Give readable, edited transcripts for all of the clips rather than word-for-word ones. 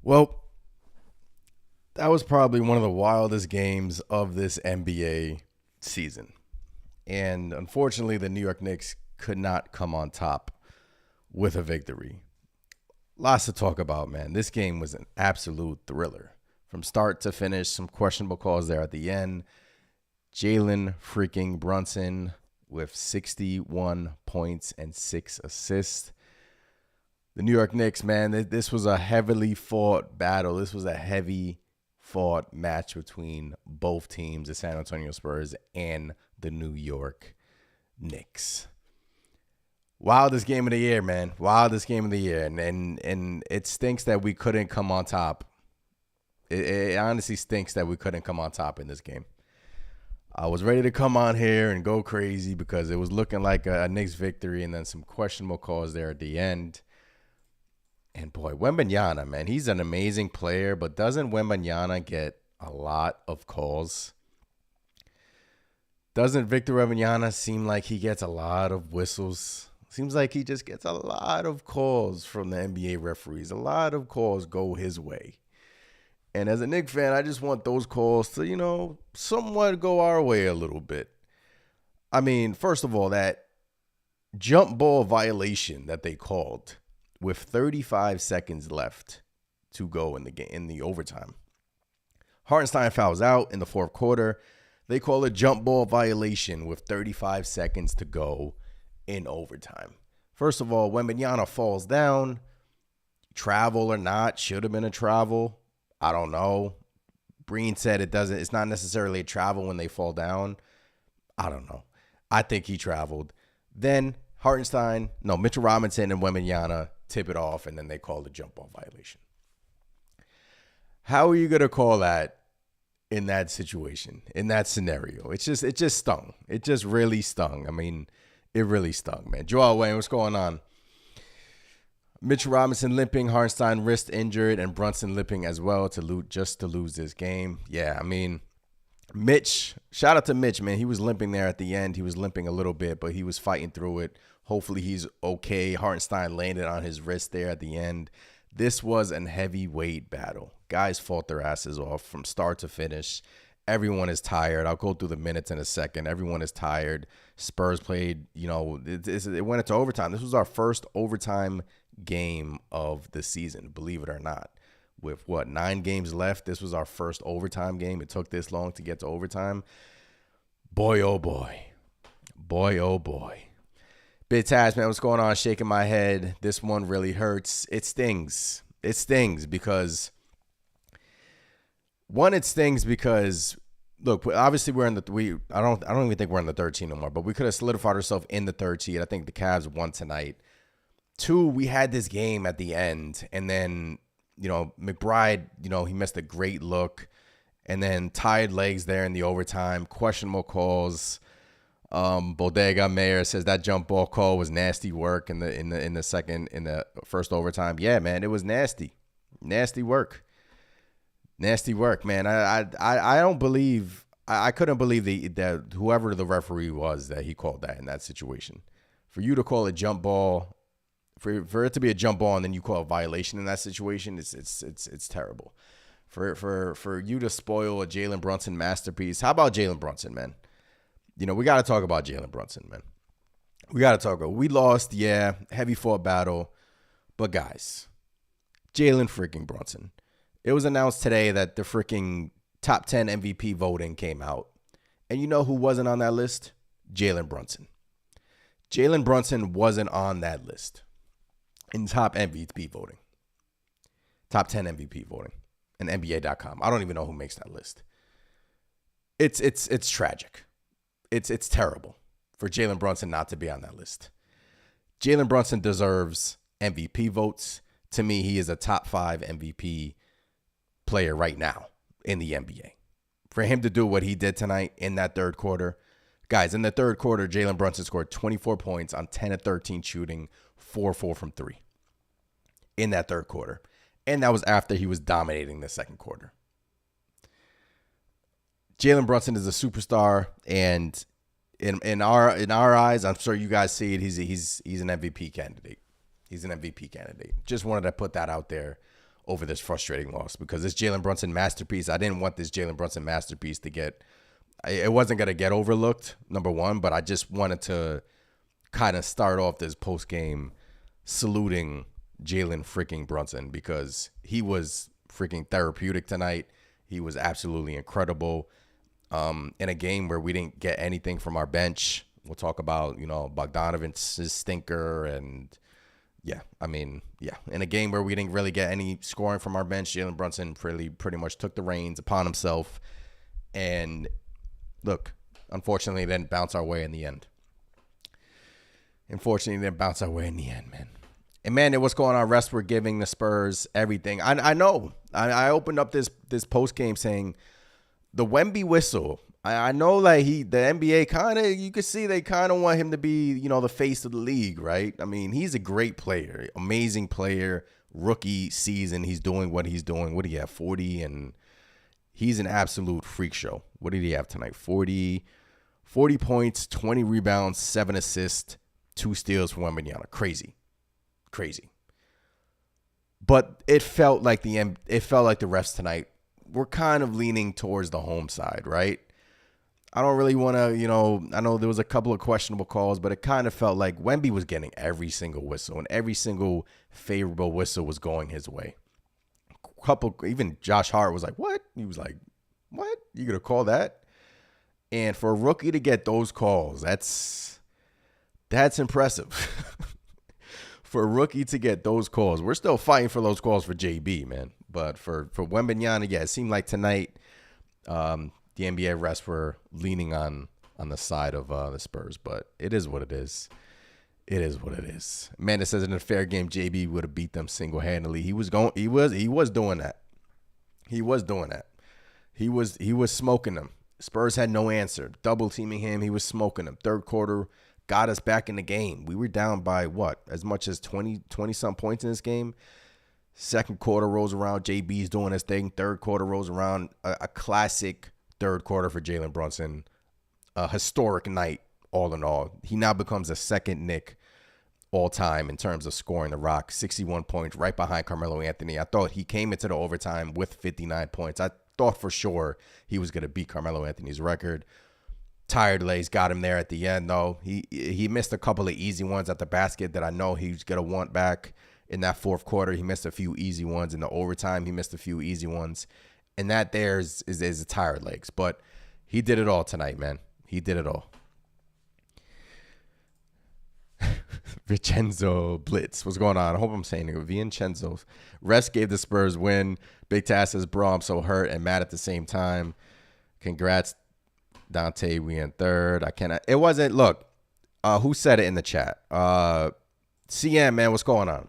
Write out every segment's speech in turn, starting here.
Well, that was probably one of the wildest games of this NBA season. And unfortunately, the New York Knicks could not come on top with a victory. Lots to talk about, man. This game was an absolute thriller. From start to finish, some questionable calls there at the end. Jalen freaking Brunson with 61 points and 6 assists. The New York Knicks, man, this was a heavily fought battle. This was a heavy fought match between both teams, the San Antonio Spurs and the New York Knicks. Wildest game of the year, man. Wildest game of the year. And it stinks that we couldn't come on top. It honestly stinks that we couldn't come on top in this game. I was ready to come on here and go crazy because it was looking like a Knicks victory and then some questionable calls there at the end. And boy, Wembanyama, man, he's an amazing player, but doesn't Wembanyama get a lot of calls? Doesn't Victor Wembanyama seem like he gets a lot of whistles? Seems like he just gets a lot of calls from the NBA referees. A lot of calls go his way. And as a Knicks fan, I just want those calls to, somewhat go our way a little bit. I mean, first of all, that jump ball violation that they called with 35 seconds left to go in the game, in the overtime. Hartenstein fouls out in the fourth quarter. They call a jump ball violation with 35 seconds to go in overtime. First of all, Wembanyama falls down. Travel or not, should have been a travel. I don't know. Breen said it's not necessarily a travel when they fall down. I don't know. I think he traveled. Then Mitchell Robinson and Wembanyama tip it off, and then they call the jump ball violation. How are you going to call that in that situation, in that scenario? It just stung. It just really stung. I mean, it really stung, man. Joel Wayne, what's going on? Mitchell Robinson limping, Hartenstein wrist injured, and Brunson limping as well to lose this game. Yeah, I mean, Mitch, shout out to Mitch, man. He was limping there at the end. He was limping a little bit, but he was fighting through it. Hopefully he's okay. Hartenstein landed on his wrist there at the end. This was a heavyweight battle. Guys fought their asses off from start to finish. Everyone is tired. I'll go through the minutes in a second. Everyone is tired. Spurs played, it went into overtime. This was our first overtime game of the season, believe it or not. With 9 games left, this was our first overtime game. It took this long to get to overtime. Boy, oh boy. Boy, oh boy. Big Taz, man, what's going on? Shaking my head. This one really hurts. It stings. It stings because, it stings because, look, obviously I don't even think we're in the 13 no more, but we could have solidified ourselves in the third seed. I think the Cavs won tonight. 2, we had this game at the end, and then, McBride, he missed a great look, and then tied legs there in the overtime, questionable calls. Bodega Mayer says that jump ball call was nasty work in the first overtime. Yeah, man, it was nasty work, man. I don't believe I couldn't believe that whoever the referee was that he called that in that situation. For you to call a jump ball, for it to be a jump ball and then you call a violation in that situation, it's terrible. For you to spoil a Jalen Brunson masterpiece. How about Jalen Brunson, man? We got to talk about Jalen Brunson, man. We lost, yeah, heavy fought battle. But guys, Jalen freaking Brunson. It was announced today that the freaking top 10 MVP voting came out. And you know who wasn't on that list? Jalen Brunson. Jalen Brunson wasn't on that list in top MVP voting. Top 10 MVP voting. And NBA.com. I don't even know who makes that list. It's tragic. It's terrible for Jalen Brunson not to be on that list. Jalen Brunson deserves MVP votes. To me, he is a top 5 MVP player right now in the NBA. For him to do what he did tonight in that third quarter. Guys, in the third quarter, Jalen Brunson scored 24 points on 10 of 13 shooting, 4-4 from 3 in that third quarter. And that was after he was dominating the second quarter. Jalen Brunson is a superstar, and in our eyes, I'm sure you guys see it, he's an MVP candidate. He's an MVP candidate. Just wanted to put that out there over this frustrating loss because this Jalen Brunson masterpiece, I didn't want this Jalen Brunson masterpiece to get, it wasn't going to get overlooked, number one, but I just wanted to kind of start off this post-game saluting Jalen freaking Brunson because he was freaking therapeutic tonight. He was absolutely incredible. In a game where we didn't get anything from our bench. We'll talk about, Bogdanovich's stinker and in a game where we didn't really get any scoring from our bench, Jalen Brunson pretty much took the reins upon himself. And look, unfortunately, it didn't bounce our way in the end. Man. And man, what's going on? Rest, we're giving the Spurs everything. I know. I opened up this post game saying the Wemby whistle. I know like the NBA kind of, you could see they kind of want him to be, the face of the league, right? I mean, he's a great player, amazing player, rookie season. He's doing what he's doing. What do you have, 40? And he's an absolute freak show. What did he have tonight? 40 points, 20 rebounds, 7 assists, 2 steals for Wembanyama. Crazy. But it felt like the refs tonight were kind of leaning towards the home side, right? I don't really want to, I know there was a couple of questionable calls, but it kind of felt like Wemby was getting every single whistle and every single favorable whistle was going his way. Even Josh Hart was like, what? He was like, what? You going to call that? And for a rookie to get those calls, that's impressive. For a rookie to get those calls, we're still fighting for those calls for JB, man. But for Wembanyama, it seemed like tonight the NBA refs were leaning on the side of the Spurs. But it is what it is. Amanda says in a fair game, JB would have beat them single-handedly. He was doing that. He was smoking them. Spurs had no answer. Double teaming him, he was smoking them. Third quarter got us back in the game. We were down by what? As much as 20 some points in this game. Second quarter rolls around, JB's doing his thing. Third quarter rolls around, a classic third quarter for Jalen Brunson. A historic night, all in all. He now becomes the second Knick all time in terms of scoring the Rock. 61 points, right behind Carmelo Anthony. I thought he came into the overtime with 59 points. I thought for sure he was going to beat Carmelo Anthony's record. Tired legs got him there at the end, though. He missed a couple of easy ones at the basket that I know he's going to want back. In that fourth quarter, he missed a few easy ones. In the overtime, he missed a few easy ones. And that there is the tired legs. But he did it all tonight, man. He did it all. Vincenzo Blitz. What's going on? I hope I'm saying it. Vincenzo. Rest gave the Spurs win. Big Tass says, bro, I'm so hurt and mad at the same time. Congrats, Dante. We in third. I cannot. It wasn't. Look, who said it in the chat? CM, man, what's going on?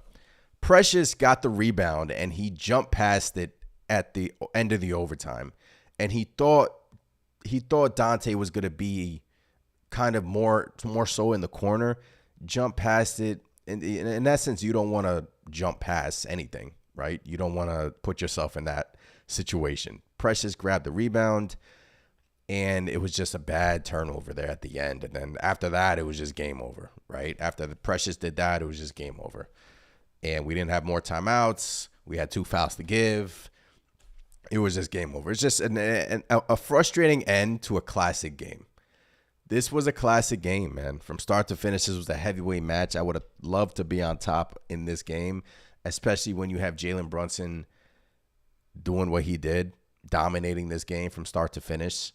Precious got the rebound and he jumped past it at the end of the overtime. And he thought Dante was going to be kind of more so in the corner, jump past it. In essence, you don't want to jump past anything, right? You don't want to put yourself in that situation. Precious grabbed the rebound and it was just a bad turnover there at the end. And then after that, it was just game over, right? After the Precious did that, it was just game over. And we didn't have more timeouts. We had 2 fouls to give. It was just game over. It's just a frustrating end to a classic game. This was a classic game, man. From start to finish, this was a heavyweight match. I would have loved to be on top in this game, especially when you have Jalen Brunson doing what he did, dominating this game from start to finish.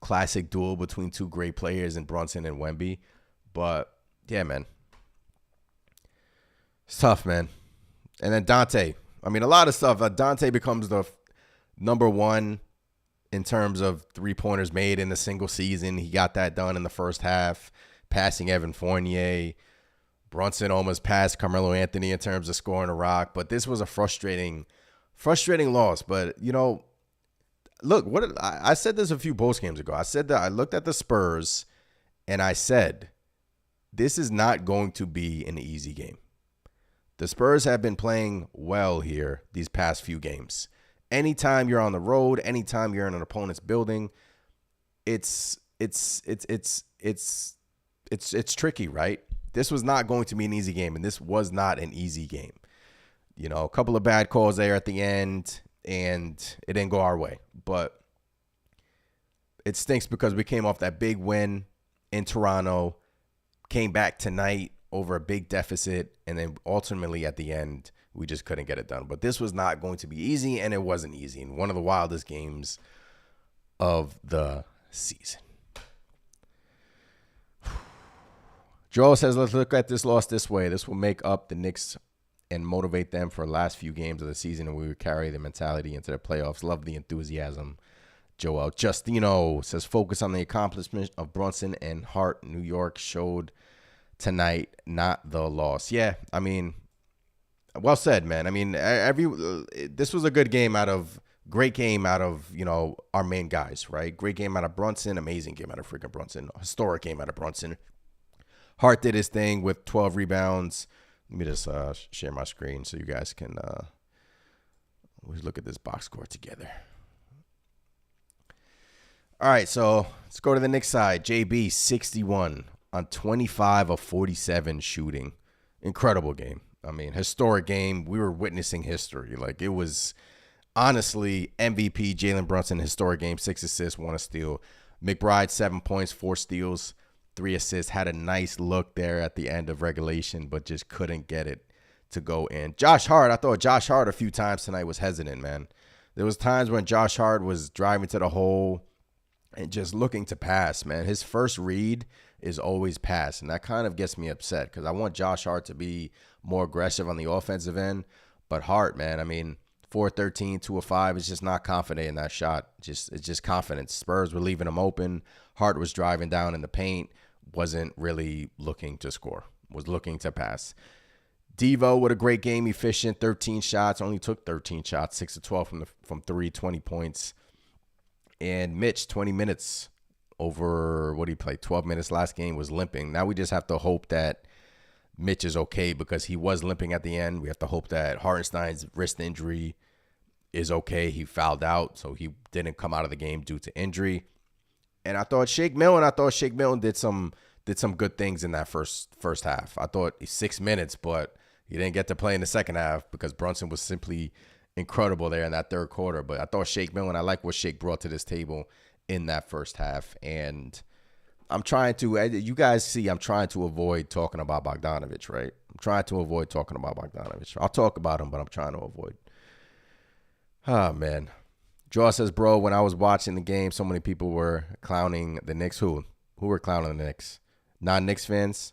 Classic duel between 2 great players in Brunson and Wemby. But, yeah, man. It's tough, man. And then Dante. I mean, a lot of stuff. Dante becomes the number 1 in terms of 3-pointers made in a single season. He got that done in the first half, passing Evan Fournier. Brunson almost passed Carmelo Anthony in terms of scoring a rock. But this was a frustrating loss. But, look, I said this a few post games ago. I said that I looked at the Spurs and I said, this is not going to be an easy game. The Spurs have been playing well here these past few games. Anytime you're on the road, anytime you're in an opponent's building, it's tricky, right? This was not going to be an easy game, and this was not an easy game. You know, a couple of bad calls there at the end, and it didn't go our way. But it stinks because we came off that big win in Toronto, came back tonight over a big deficit, and then ultimately at the end, we just couldn't get it done. But this was not going to be easy, and it wasn't easy. And one of the wildest games of the season. Joel says, let's look at this loss this way. This will make up the Knicks and motivate them for the last few games of the season, and we will carry the mentality into the playoffs. Love the enthusiasm. Joel Justino says, focus on the accomplishment of Brunson and Hart. New York showed tonight, not the loss. Yeah, I mean, well said, man. I mean, this was a great game out of, you know, our main guys, right? Great game out of Brunson, amazing game out of freaking Brunson, historic game out of Brunson. Hart did his thing with 12 rebounds. Let me just share my screen so you guys can look at this box score together. All right, so let's go to the Knicks side. JB, 61 on 25 of 47 shooting. Incredible game. I mean, historic game. We were witnessing history. Like, it was honestly MVP Jalen Brunson, historic game, 6 assists, 1 steal. McBride, 7 points, 4 steals, 3 assists. Had a nice look there at the end of regulation, but just couldn't get it to go in. Josh Hart, I thought Josh Hart a few times tonight was hesitant, man. There was times when Josh Hart was driving to the hole and just looking to pass, man. His first read is always pass, and that kind of gets me upset because I want Josh Hart to be more aggressive on the offensive end. But Hart, man, I mean, 4-13, 2 of 5 is just not confident in that shot. It's just confidence. Spurs were leaving him open. Hart was driving down in the paint, wasn't really looking to score, was looking to pass. Devo with a great game, efficient, 13 shots, only took 13 shots, 6 of 12 from 3, 20 points. And Mitch, 20 minutes over, what he played, 12 minutes last game, was limping. Now we just have to hope that Mitch is okay because he was limping at the end. We have to hope that Hartenstein's wrist injury is okay. He fouled out, so he didn't come out of the game due to injury. And I thought Shake Milton did some good things in that first half. I thought 6 minutes, but he didn't get to play in the second half because Brunson was simply incredible there in that third quarter. But I thought Shake Milton, I like what Shake brought to this table in that first half. And I'm trying to, you guys see, I'm trying to avoid talking about Bogdanovich, right? I'm trying to avoid talking about Bogdanovich. I'll talk about him, but I'm trying to avoid. Oh, man. Draw says, bro, when I was watching the game, so many people were clowning the Knicks. Who were clowning the Knicks? Non-Knicks fans?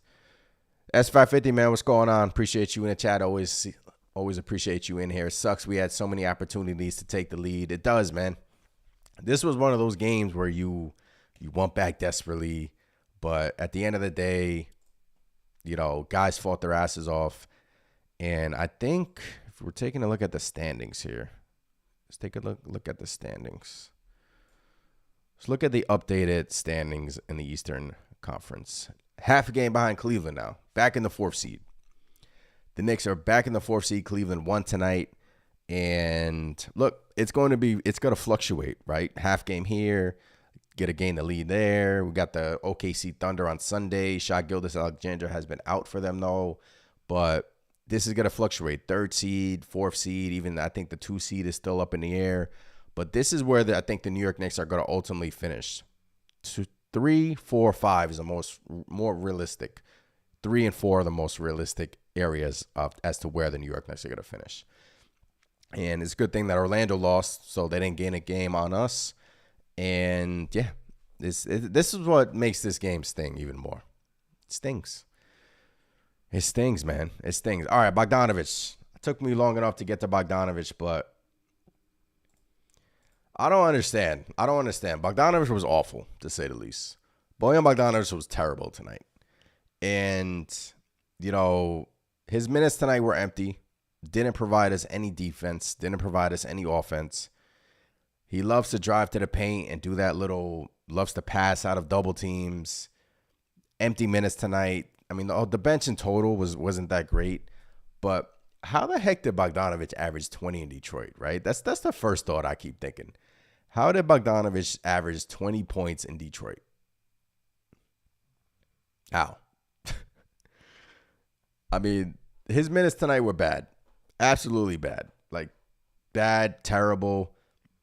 S550, man, what's going on? Appreciate you in the chat. Always appreciate you in here. It sucks we had so many opportunities to take the lead. It does, man. This was one of those games where you want back desperately, but at the end of the day, you know, guys fought their asses off. And I think if we're taking a look at the standings here, let's take a look at the standings. Let's look at the updated standings in the Eastern Conference. Half a game behind Cleveland now, back in the 4th seed. The Knicks are back in the 4th seed. Cleveland won tonight. And look, it's going to fluctuate, right? Half game here, get a game to lead there. We got the OKC Thunder on Sunday. Shai Gilgeous-Alexander has been out for them, though. But this is going to fluctuate. 3rd seed, 4th seed, even I think the 2 seed is still up in the air. But this is where I think the New York Knicks are going to ultimately finish. 3, 4, 5 is the more realistic. 3 and 4 are the most realistic areas as to where the New York Knicks are going to finish. And it's a good thing that Orlando lost, so they didn't gain a game on us. And, yeah, this is what makes this game sting even more. It stings. It stings, man. It stings. All right, Bogdanovich. It took me long enough to get to Bogdanovich, but I don't understand. Bogdanovich was awful, to say the least. Bojan Bogdanovich was terrible tonight. And, you know, his minutes tonight were empty. Didn't provide us any defense. Didn't provide us any offense. He loves to drive to the paint and do that loves to pass out of double teams. Empty minutes tonight. I mean, the bench in total wasn't that great, but how the heck did Bogdanovich average 20 in Detroit, right? That's the first thought I keep thinking. How did Bogdanovich average 20 points in Detroit? How? I mean, his minutes tonight were bad. Absolutely bad. Like, bad, terrible,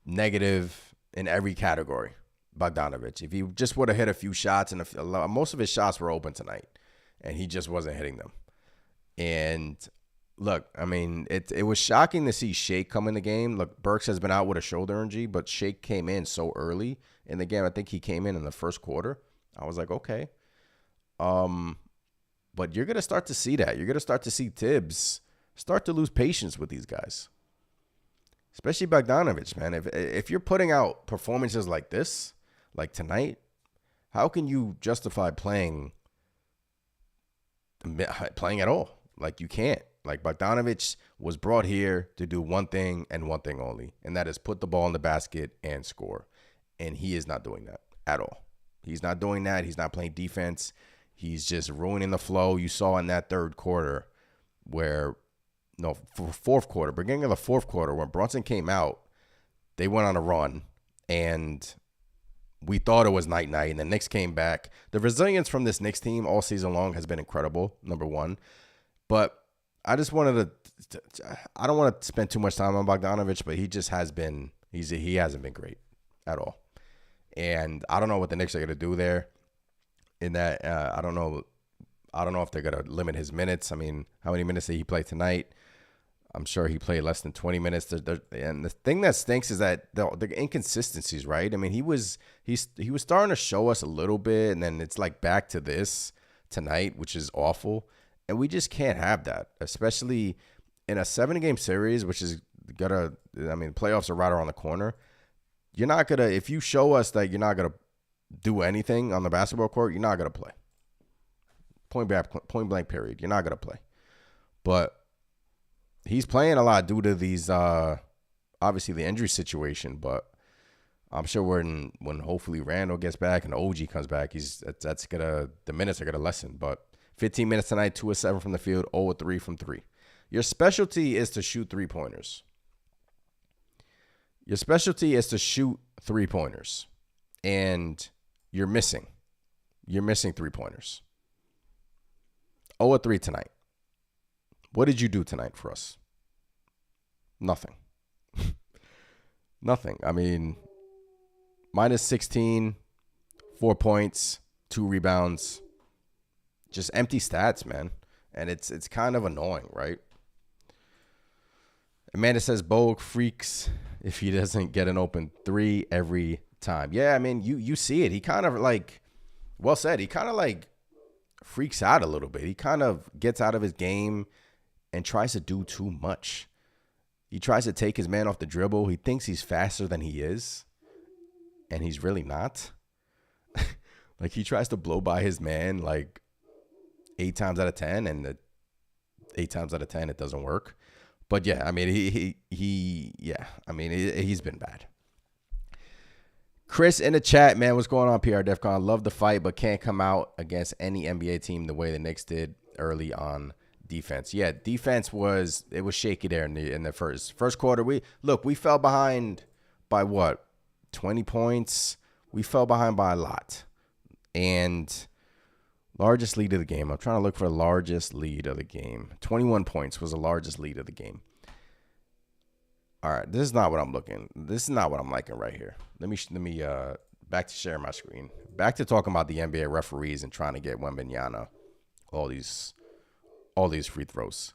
negative in every category. Bogdanovich. If he just would have hit a few shots, and most of his shots were open tonight, and he just wasn't hitting them. And look, I mean, it was shocking to see Shake come in the game. Look, Burks has been out with a shoulder injury, but Shake came in so early in the game. I think he came in the first quarter. I was like, okay. But you're going to start to see that. You're going to start to see Tibbs start to lose patience with these guys. Especially Bogdanovich, man. If you're putting out performances like this, like tonight, how can you justify playing at all? Like, you can't. Like, Bogdanovich was brought here to do one thing and one thing only, and that is put the ball in the basket and score. And he is not doing that at all. He's not doing that. He's not playing defense. He's just ruining the flow. You saw in that third quarter fourth quarter, beginning of the fourth quarter, when Brunson came out, they went on a run, and we thought it was night-night, and the Knicks came back. The resilience from this Knicks team all season long has been incredible, number one. But I just wanted to – I don't want to spend too much time on Bogdanovich, but he just has been – he hasn't been great at all. And I don't know what the Knicks are going to do there in that I don't know if they're going to limit his minutes. I mean, how many minutes did he play tonight? I'm sure he played less than 20 minutes. And the thing that stinks is that the inconsistencies, right? I mean, he was starting to show us a little bit, and then it's like back to this tonight, which is awful. And we just can't have that, especially in a 7-game series, which is playoffs are right around the corner. You're not going to, if you show us that you're not going to do anything on the basketball court, you're not going to play. Point blank, period. You're not going to play. But he's playing a lot due to these, obviously the injury situation, but I'm sure when hopefully Randall gets back and OG comes back, the minutes are going to lessen. But 15 minutes tonight, 2 of 7 from the field, 0 of 3 from 3. Your specialty is to shoot 3-pointers. Your specialty is to shoot 3-pointers, and you're missing 3-pointers. 0 of 3 tonight. What did you do tonight for us? Nothing. Nothing. I mean, minus 16, 4 points, 2 rebounds. Just empty stats, man. And it's kind of annoying, right? Amanda says Bogue freaks if he doesn't get an open 3 every time. Yeah, I mean, you see it. He kind of he kind of freaks out a little bit. He kind of gets out of his game and tries to do too much. He tries to take his man off the dribble. He thinks he's faster than he is, and he's really not. Like, he tries to blow by his man 8 times out of 10, and 8 times out of 10 it doesn't work. But yeah, I mean, he's been bad. Chris in the chat, man, what's going on, PR Defcon? Love the fight, but can't come out against any NBA team the way the Knicks did early on defense. Yeah, defense was shaky there in the first quarter. We fell behind by 20 points. We fell behind by a lot. And largest lead of the game. I'm trying to look for the largest lead of the game. 21 points was the largest lead of the game. All right, this is not what I'm looking. This is not what I'm liking right here. Let me back to sharing my screen. Back to talking about the NBA referees and trying to get Wembanyama all these free throws.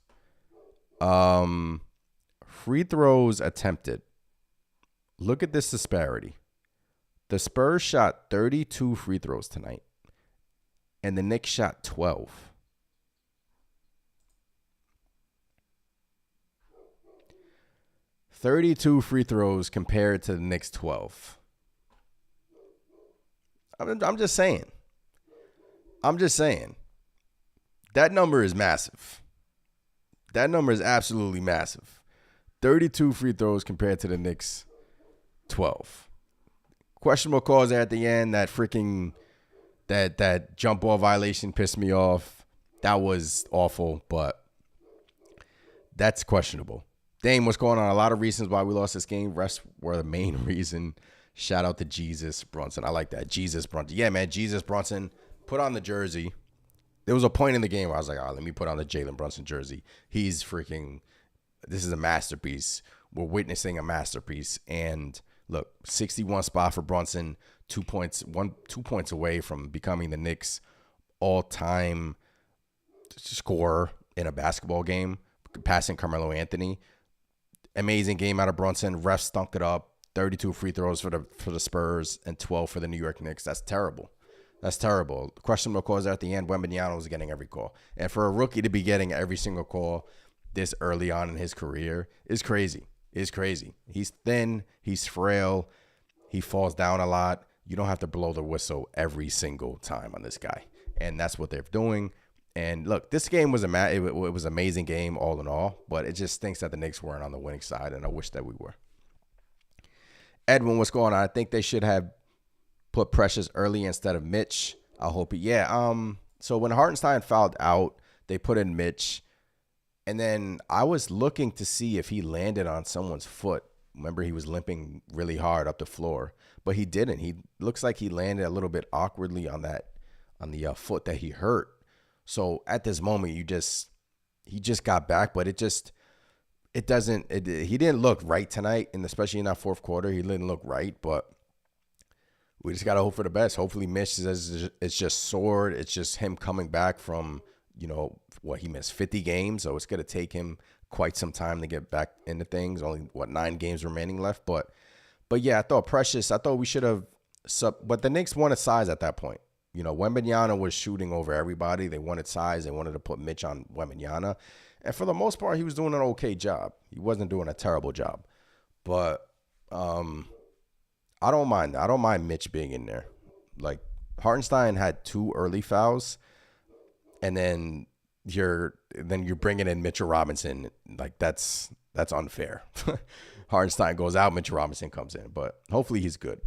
Free throws attempted. Look at this disparity. The Spurs shot 32 free throws tonight, and the Knicks shot 12. $32 free throws compared to the Knicks 12. I'm just saying. That number is massive. That number is absolutely massive. 32 free throws compared to the Knicks 12. Questionable calls there at the end. That freaking that jump ball violation pissed me off. That was awful, but that's questionable. Dame, what's going on? A lot of reasons why we lost this game. Refs were the main reason. Shout out to Jesus Brunson. I like that. Jesus Brunson. Yeah, man. Jesus Brunson. Put on the jersey. There was a point in the game where I was like, all right, let me put on the Jalen Brunson jersey. He's freaking, this is a masterpiece. We're witnessing a masterpiece. And look, 61 spot for Brunson, 2 points away from becoming the Knicks all-time scorer in a basketball game, passing Carmelo Anthony. Amazing game out of Brunson. Refs stunk it up. 32 free throws for the Spurs and 12 for the New York Knicks. That's terrible. That's terrible. Questionable calls at the end. Wembanyama was getting every call. And for a rookie to be getting every single call this early on in his career is crazy. Is crazy. He's thin. He's frail. He falls down a lot. You don't have to blow the whistle every single time on this guy. And that's what they're doing. And look, this game was it was an amazing game all in all, but it just stinks that the Knicks weren't on the winning side, and I wish that we were. Edwin, what's going on? I think they should have put Precious early instead of Mitch. I hope so when Hartenstein fouled out, they put in Mitch. And then I was looking to see if he landed on someone's foot. Remember, he was limping really hard up the floor, but he didn't. He looks like he landed a little bit awkwardly on the foot that he hurt. So at this moment, he just got back, but he didn't look right tonight, and especially in that fourth quarter, he didn't look right, but we just got to hope for the best. Hopefully Mitch it's just soared. It's just him coming back from, he missed 50 games, so it's going to take him quite some time to get back into things. Only, 9 games remaining left, but yeah, I thought we should have, but the Knicks wanted size at that point. Wembanyama was shooting over everybody. They wanted size. They wanted to put Mitch on Wembanyama. And for the most part, he was doing an okay job. He wasn't doing a terrible job. But I don't mind. I don't mind Mitch being in there. Like, Hartenstein had 2 early fouls, and then you're bringing in Mitchell Robinson. Like, that's unfair. Hartenstein goes out, Mitchell Robinson comes in. But hopefully he's good.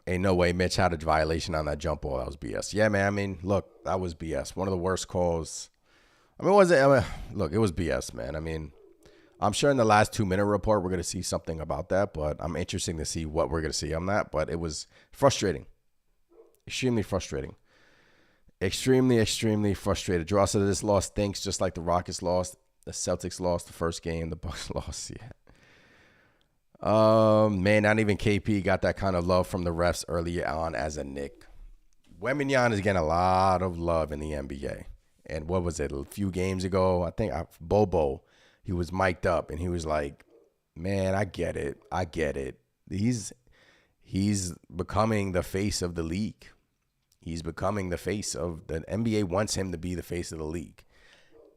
Ain't no way Mitch had a violation on that jump ball. That was BS. Yeah, man. I mean, look, that was BS. One of the worst calls. Look, it was BS, man. I mean, I'm sure in the last 2-minute report, we're going to see something about that, but I'm interested to see what we're going to see on that. But it was frustrating. Extremely frustrating. Extremely, extremely frustrated. Draw said this loss stinks just like the Rockets lost. The Celtics lost the first game. The Bucks lost. Yeah. Man, not even KP got that kind of love from the refs early on as a Knick. Wembanyama is getting a lot of love in the NBA. And what was it, a few games ago? I think Bobo, he was mic'd up and he was like, man, I get it. He's becoming the face of the league. He's becoming the face of the NBA wants him to be the face of the league.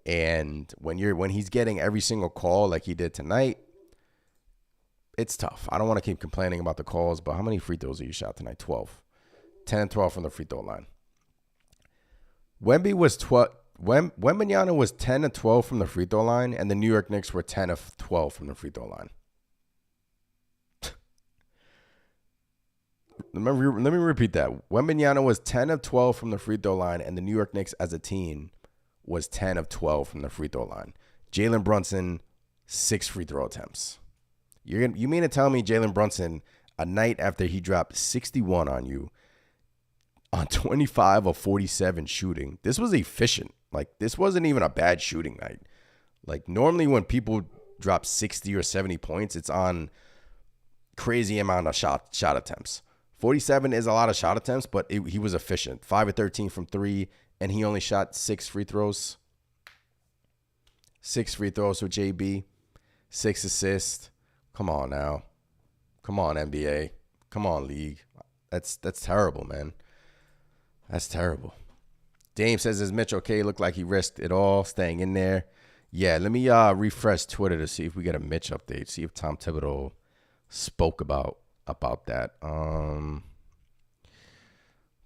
And when he's getting every single call like he did tonight, it's tough. I don't want to keep complaining about the calls, but how many free throws did you shot tonight? 12. 10 and 12 from the free throw line. Wembanyama was 10 and 12 from the free throw line, and the New York Knicks were 10 of 12 from the free throw line. Let me repeat that. Wembanyama was 10 of 12 from the free throw line, and the New York Knicks as a team was 10 of 12 from the free throw line. Jalen Brunson, 6 free throw attempts. You mean to tell me Jalen Brunson, a night after he dropped 61 on you, on 25 of 47 shooting, this was efficient. Like, this wasn't even a bad shooting night. Like, normally when people drop 60 or 70 points, it's on crazy amount of shot attempts. 47 is a lot of shot attempts, but he was efficient. 5 of 13 from 3, and he only shot 6 free throws. 6 free throws for JB. 6 assists. Come on now. Come on, NBA. Come on, league. That's terrible, man. That's terrible. Dame says, is Mitch okay? Looked like he risked it all, staying in there. Yeah, let me refresh Twitter to see if we get a Mitch update. See if Tom Thibodeau spoke about that.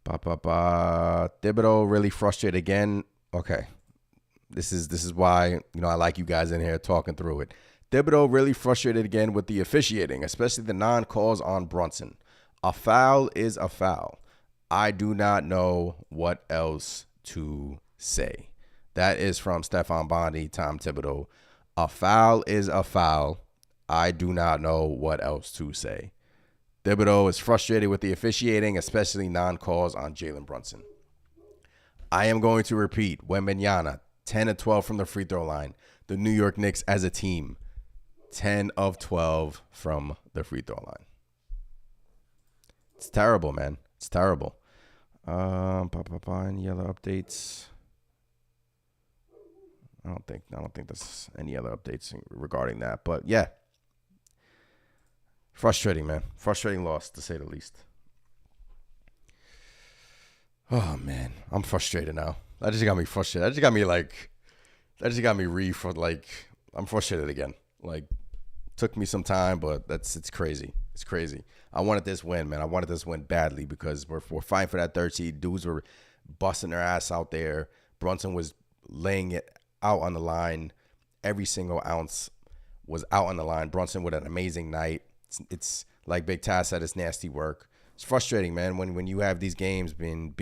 Thibodeau really frustrated again. Okay. This is why, I like you guys in here talking through it. Thibodeau really frustrated again with the officiating, especially the non-calls on Brunson. A foul is a foul. I do not know what else to say. That is from Stephon Bondi, Tom Thibodeau. A foul is a foul. I do not know what else to say. Thibodeau is frustrated with the officiating, especially non-calls on Jalen Brunson. I am going to repeat, Wembanyama, 10 of 12 from the free throw line. The New York Knicks as a team, 10 of 12 from the free throw line. It's terrible, man. It's terrible. Any other updates? I don't think there's any other updates regarding that. But yeah. Frustrating, man. Frustrating loss, to say the least. Oh, man. I'm frustrated now. That just got me frustrated. That just got me I'm frustrated again. Like, took me some time, but it's crazy. It's crazy. I wanted this win, man. I wanted this win badly because we're fighting for that third seed. Dudes were busting their ass out there. Brunson was laying it out on the line. Every single ounce was out on the line. Brunson with an amazing night. It's like Big Taz said, it's nasty work. It's frustrating, man, when you have these games being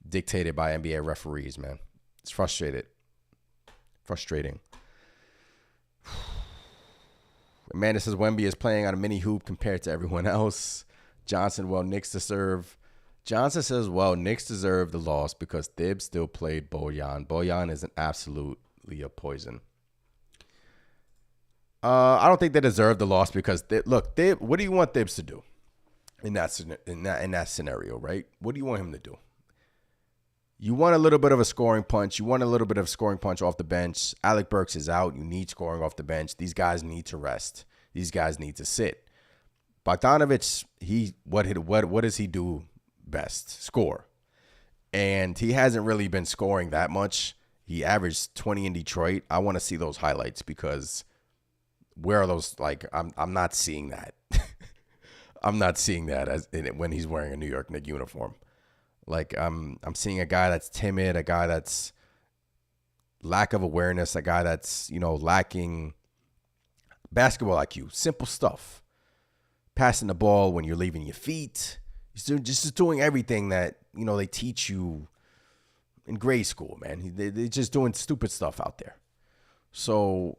dictated by NBA referees, man. It's frustrating. Amanda says Wemby is playing on a mini hoop compared to everyone else. Johnson says, Knicks deserve the loss because Thibs still played Bojan. Bojan is absolutely a poison. I don't think they deserve the loss because what do you want Thibs to do in that scenario, right? What do you want him to do? You want a little bit of a scoring punch. You want a little bit of scoring punch off the bench. Alec Burks is out. You need scoring off the bench. These guys need to rest. These guys need to sit. Bogdanovich, what does he do best? Score. And he hasn't really been scoring that much. He averaged 20 in Detroit. I want to see those highlights because where are those? Like, I'm not seeing that. I'm not seeing that when he's wearing a New York Knicks uniform. Like, I'm seeing a guy that's timid, a guy that's lack of awareness, a guy that's, lacking basketball IQ, simple stuff. Passing the ball when you're leaving your feet. He's just doing everything that, they teach you in grade school, man. They're just doing stupid stuff out there. So,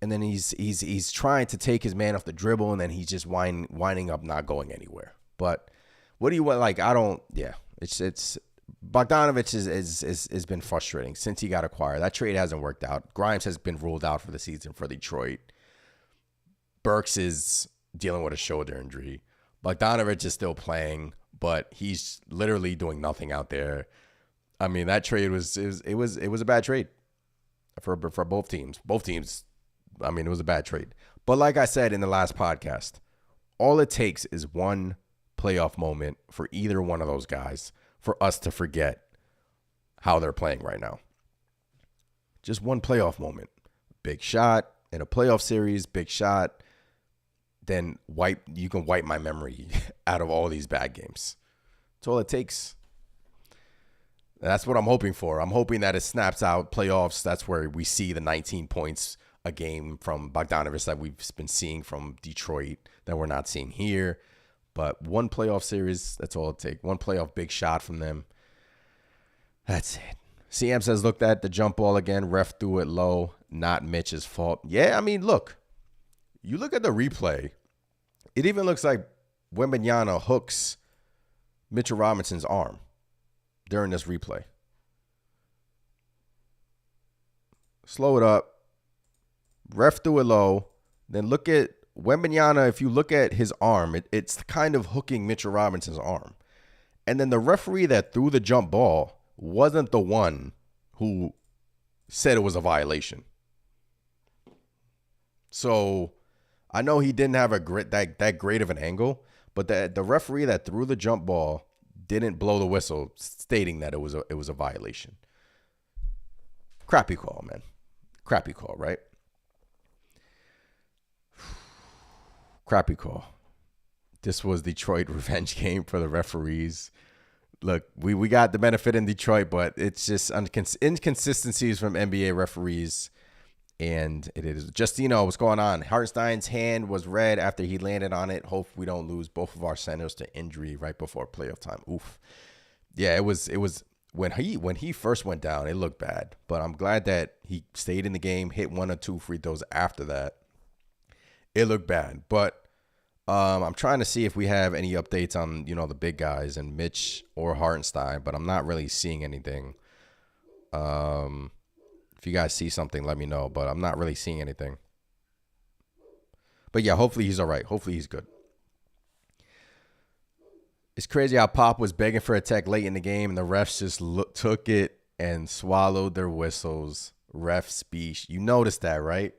and then he's trying to take his man off the dribble, and then he's just winding up not going anywhere. But what do you want? Like, it's Bogdanovich has been frustrating since he got acquired. That trade hasn't worked out. Grimes has been ruled out for the season for Detroit. Burks is dealing with a shoulder injury. Bogdanovich is still playing, but he's literally doing nothing out there. I mean, that trade was a bad trade for both teams. Both teams. I mean, it was a bad trade. But like I said in the last podcast, all it takes is one playoff moment for either one of those guys for us to forget how they're playing right now. Just one playoff moment. Big shot in a playoff series, big shot. Then you can wipe my memory out of all these bad games. That's all it takes. That's what I'm hoping for. I'm hoping that it snaps out playoffs. That's where we see the 19 points a game from Bogdanovich that we've been seeing from Detroit that we're not seeing here. But one playoff series, that's all it takes. One playoff big shot from them. That's it. CM says, looked at the jump ball again. Ref threw it low. Not Mitch's fault. Yeah, I mean, look. You look at the replay. It even looks like Wembanyama hooks Mitchell Robinson's arm during this replay. Slow it up. Ref threw it low. Then look at Wembanyama. If you look at his arm, it's kind of hooking Mitchell Robinson's arm. And then the referee that threw the jump ball wasn't the one who said it was a violation. So I know he didn't have that great of an angle, but the referee that threw the jump ball didn't blow the whistle stating that it was a violation. Crappy call, man. Crappy call, right? Crappy call. This was Detroit revenge game for the referees. Look, we got the benefit in Detroit, but it's just inconsistencies from NBA referees. And it is Justino, what's going on? Hartenstein's hand was red after he landed on it. Hope we don't lose both of our centers to injury right before playoff time. Oof. Yeah, it was when he first went down, it looked bad. But I'm glad that he stayed in the game, hit 1 or 2 free throws after that. It looked bad. But I'm trying to see if we have any updates on, the big guys and Mitch or Hartenstein, but I'm not really seeing anything. If you guys see something, let me know. But I'm not really seeing anything. But yeah, hopefully he's all right. Hopefully he's good. It's crazy how Pop was begging for a tech late in the game, and the refs just took it and swallowed their whistles. Ref speech. You noticed that, right?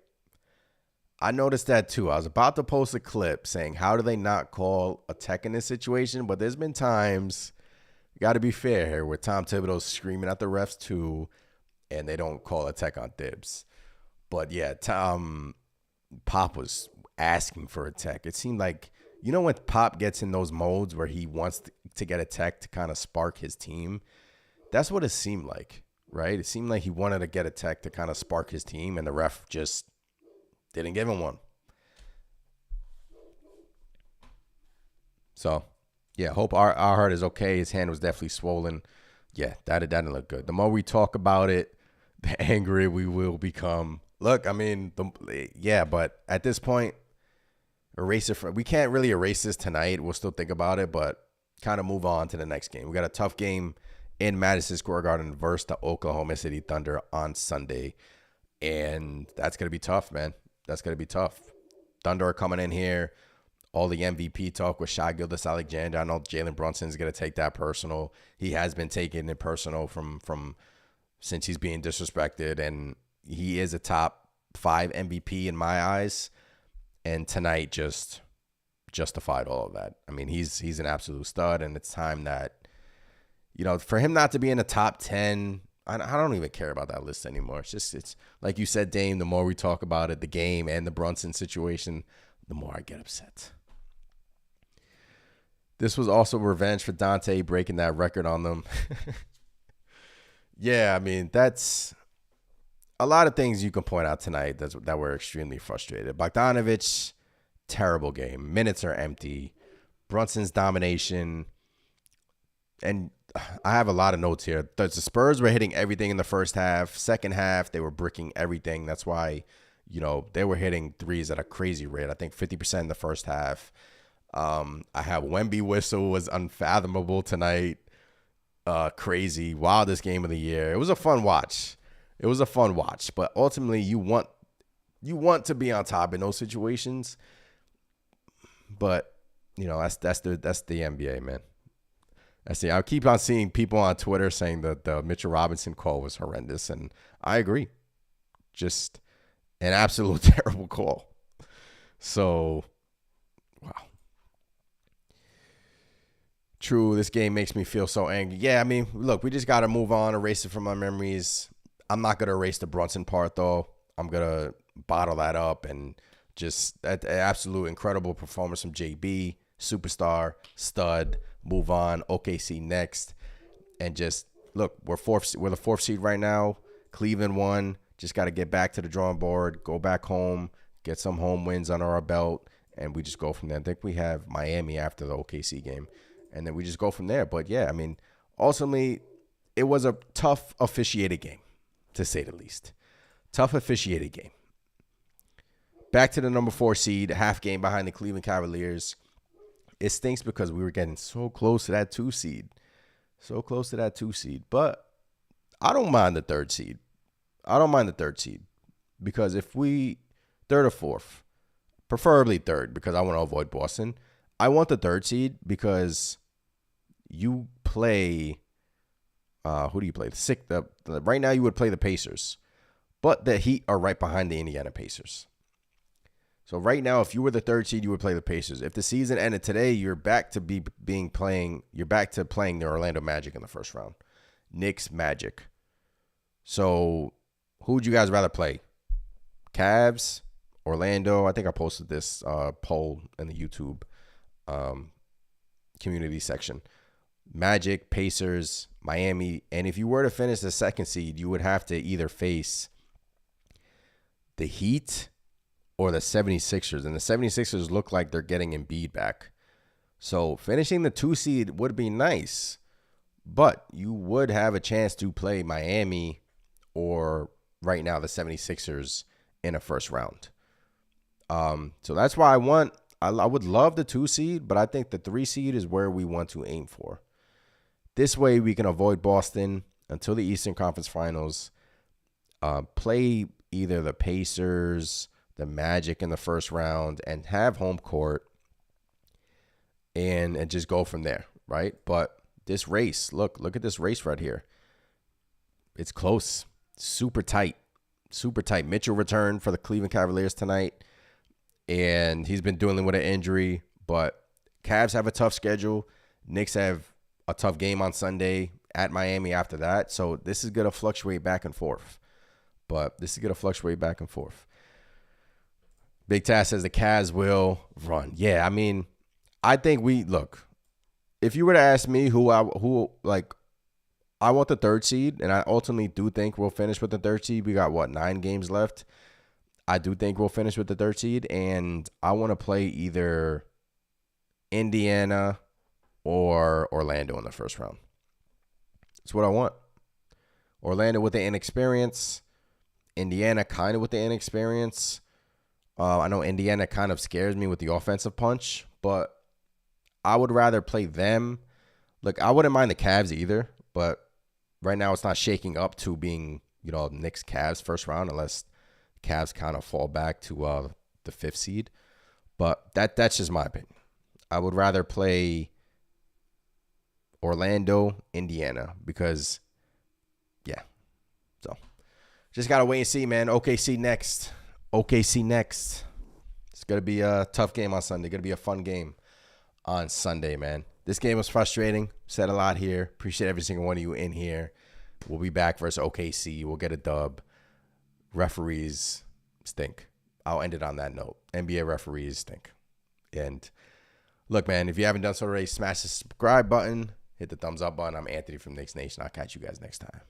I noticed that too. I was about to post a clip saying, how do they not call a tech in this situation? But there's been times, got to be fair here, where Tom Thibodeau's screaming at the refs too, and they don't call a tech on Thibs. But yeah, Pop was asking for a tech. It seemed like, when Pop gets in those modes where he wants to get a tech to kind of spark his team, that's what it seemed like, right? It seemed like he wanted to get a tech to kind of spark his team, and the ref just didn't give him one. So, yeah, hope our heart is okay. His hand was definitely swollen. Yeah, that didn't look good. The more we talk about it, the angrier we will become. Look, I mean, but at this point, erase it. We can't really erase this tonight. We'll still think about it, but kind of move on to the next game. We got a tough game in Madison Square Garden versus the Oklahoma City Thunder on Sunday, and that's going to be tough, man. That's going to be tough. Thunder are coming in here. All the MVP talk with Shai Gilgeous-Alexander. I know Jalen Brunson is going to take that personal. He has been taking it personal from since he's being disrespected, and he is a top 5 MVP in my eyes. And tonight just justified all of that. I mean, he's an absolute stud, and it's time that, for him not to be in the top 10, I don't even care about that list anymore. It's like you said, Dame, the more we talk about it, the game and the Brunson situation, the more I get upset. This was also revenge for Dante breaking that record on them. Yeah, I mean, that's a lot of things you can point out tonight that were extremely frustrated. Bogdanovich, terrible game. Minutes are empty. Brunson's domination. And I have a lot of notes here. The Spurs were hitting everything in the first half. Second half, they were bricking everything. That's why, they were hitting threes at a crazy rate. I think 50% in the first half. I have Wemby whistle was unfathomable tonight. Crazy. Wildest game of the year. It was a fun watch. But ultimately you want to be on top in those situations. But, that's the NBA, man. I keep on seeing people on Twitter saying that the Mitchell Robinson call was horrendous, and I agree. Just an absolute terrible call. So, wow. True, this game makes me feel so angry. Yeah, I mean, look, we just got to move on, erase it from my memories. I'm not going to erase the Brunson part, though. I'm going to bottle that up, and just an absolute incredible performance from JB, superstar, stud. Move on. OKC next. And just, look, we're the 4th seed right now. Cleveland won. Just got to get back to the drawing board, go back home, get some home wins under our belt, and we just go from there. I think we have Miami after the OKC game. And then we just go from there. But, yeah, I mean, ultimately, it was a tough officiated game, to say the least. Tough officiated game. Back to the number 4 seed, half game behind the Cleveland Cavaliers. It stinks because we were getting so close to that 2 seed. But I don't mind the 3rd seed. Because if we, 3rd or 4th, preferably 3rd, because I want to avoid Boston. I want the 3rd seed because you play, who do you play? Right now you would play the Pacers, but the Heat are right behind the Indiana Pacers. So right now, if you were the 3rd seed, you would play the Pacers. If the season ended today, you're back to playing the Orlando Magic in the first round. Knicks, Magic. So who would you guys rather play? Cavs, Orlando. I think I posted this poll in the YouTube community section. Magic, Pacers, Miami. And if you were to finish the 2nd seed, you would have to either face the Heat or the 76ers. And the 76ers look like they're getting Embiid back. So finishing the 2 seed would be nice, but you would have a chance to play Miami or right now the 76ers in a first round. So that's why I would love the 2 seed, but I think the 3 seed is where we want to aim for. This way we can avoid Boston until the Eastern Conference Finals, play either the Pacers, the Magic in the first round, and have home court and just go from there, right? But this race, look at this race right here. It's close, super tight. Mitchell returned for the Cleveland Cavaliers tonight, and he's been dealing with an injury, but Cavs have a tough schedule. Knicks have a tough game on Sunday at Miami after that. So this is going to fluctuate back and forth. Big Taz says the Cavs will run. Yeah, I mean, I think if you were to ask me I want the 3rd seed, and I ultimately do think we'll finish with the 3rd seed. We got 9 games left. I do think we'll finish with the 3rd seed, and I want to play either Indiana or Orlando in the first round. That's what I want. Orlando with the inexperience, Indiana kind of with the inexperience. I know Indiana kind of scares me with the offensive punch, but I would rather play them. Look, I wouldn't mind the Cavs either, but right now it's not shaking up to being, Knicks Cavs first round unless Cavs kind of fall back to the 5th seed. But that's just my opinion. I would rather play Orlando, Indiana, because, yeah. So just got to wait and see, man. OKC next. It's going to be a tough game on Sunday. Going to be a fun game on Sunday, man. This game was frustrating. Said a lot here. Appreciate every single one of you in here. We'll be back versus OKC. We'll get a dub. Referees stink. I'll end it on that note. NBA referees stink. And look, man, if you haven't done so already, smash the subscribe button. Hit the thumbs up button. I'm Anthony from Knicks Nation. I'll catch you guys next time.